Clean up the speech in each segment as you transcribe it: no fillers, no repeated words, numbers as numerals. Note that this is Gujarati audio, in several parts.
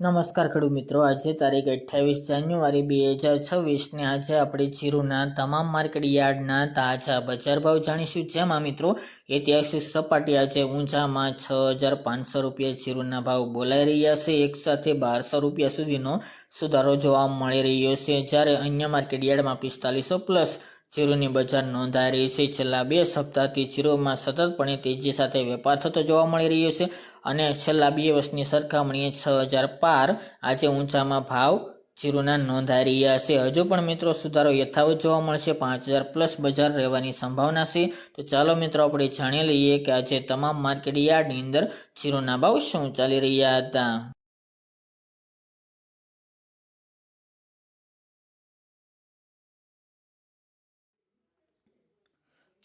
નમસ્કાર ખેડૂત મિત્રો, આજે તારીખ 28 જાન્યુઆરી 2026 ને આજે આપણે જીરુના તમામ માર્કેટ યાર્ડના તાજા બજાર ભાવ જાણીશું। જેમાં મિત્રો ઐતિહાસિક સપાટી આજે ઊંચામાં 6,500 રૂપિયા જીરુના ભાવ બોલાઈ રહ્યા છે। એક સાથે 1,200 રૂપિયા સુધીનો સુધારો જોવા મળી રહ્યો છે, જ્યારે અન્ય માર્કેટ યાર્ડમાં 4500 પ્લસ જીરુની બજાર નોંધાઈ રહી છે। છેલ્લા 2 સપ્તાહથી જીરુમાં સતતપણે તેજી સાથે વેપાર થતો જોવા મળી રહ્યો છે અને છેલ્લા 2 વર્ષની સરખામણીએ 6,000 પાર આજે ઊંચામાં ભાવ જીરુના નોંધાઈ રહ્યા છે। હજુ પણ મિત્રો સુધારો યથાવત જોવા મળશે, 5,000 પ્લસ બજાર રહેવાની સંભાવના છે। તો ચાલો મિત્રો આપણે જાણી લઈએ કે આજે તમામ માર્કેટ યાર્ડની અંદર જીરુના ભાવ શું ચાલી રહ્યા હતા।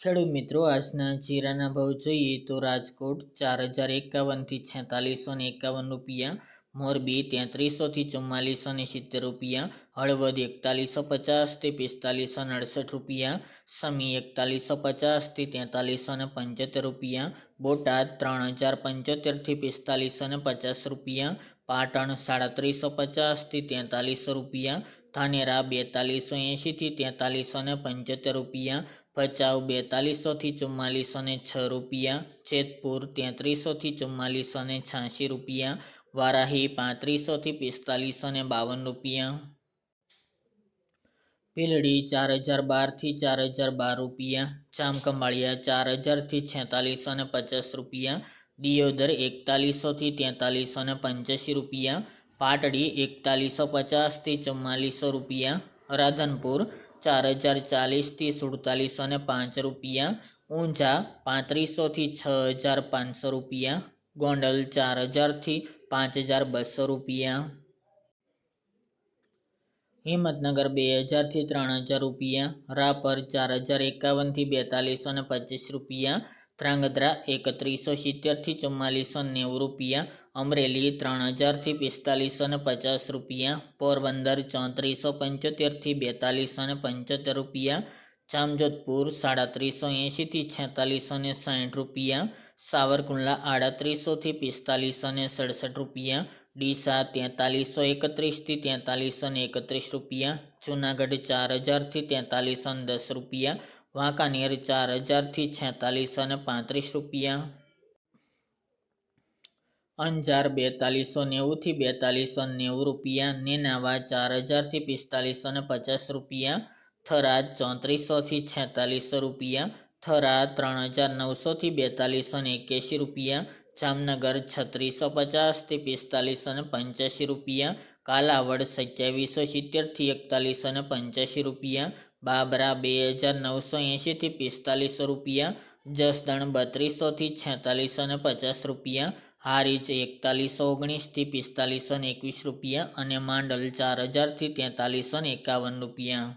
ખેડૂત મિત્રો, આજના જીરાના ભાવ જોઈએ તો રાજકોટ 4,051 થી 4651 રૂપિયા, મોરબી 3300 થી 4470 રૂપિયા, હળવદ 4150 થી 4568 રૂપિયા, સમી 4150 થી 4375 રૂપિયા, બોટાદ 3075 થી 4550 રૂપિયા, પાટણ 3750 થી 4300 રૂપિયા, ધાનેરા 4280 થી 4375 રૂપિયા, ભચાઉ 4200 થી 4406 રૂપિયા, જેતપુર 3300 થી 4486 રૂપિયા, વારાહી 3500 થી 4552 રૂપિયા, પીલડી 4012 થી 4012 રૂપિયા, જામખંભાળિયા 4000 થી 4650 રૂપિયા, દિયોદર 4100 થી 4385 રૂપિયા, પાટડી 4150 થી 4400 રૂપિયા, રાધનપુર 4040 થી 4705 રૂપિયા, ઊંઝા 3500 થી 6500 રૂપિયા, ગોંડલ 4000 થી 5200 રૂપિયા, હિંમતનગર 2000 થી 3000 રૂપિયા, રાપર 4051 થી 4225 રૂપિયા, ધ્રાંગધ્રા 3170 થી 4490 રૂપિયા, અમરેલી 3000 થી 4550 રૂપિયા, પોરબંદર 3475 થી 4275 રૂપિયા, જામજોધપુર 3780 થી 4660 રૂપિયા, સાવરકુંડલા 3800 થી 4567 રૂપિયા, ડીસા 4331 થી 4331 રૂપિયા, જૂનાગઢ 4000 થી 4310 રૂપિયા, વાંકાનેર 4000 થી 4635 રૂપિયા, અંજાર 4290 થી 4290 રૂપિયા, નેનાવા 4000 થી 4550 રૂપિયા, થરાદ 3400 થી 4600 રૂપિયા, થરા 3900 થી 4281 રૂપિયા, જામનગર 3650 થી 4585 રૂપિયા, કાલાવડ 2770 થી 4185 રૂપિયા, બાબરા 2980 થી 4500 રૂપિયા, જસદણ 3200 થી 4650 રૂપિયા, હારીજ 4119 થી 4521 રૂપિયા અને માંડલ 4000 થી 4351 રૂપિયા।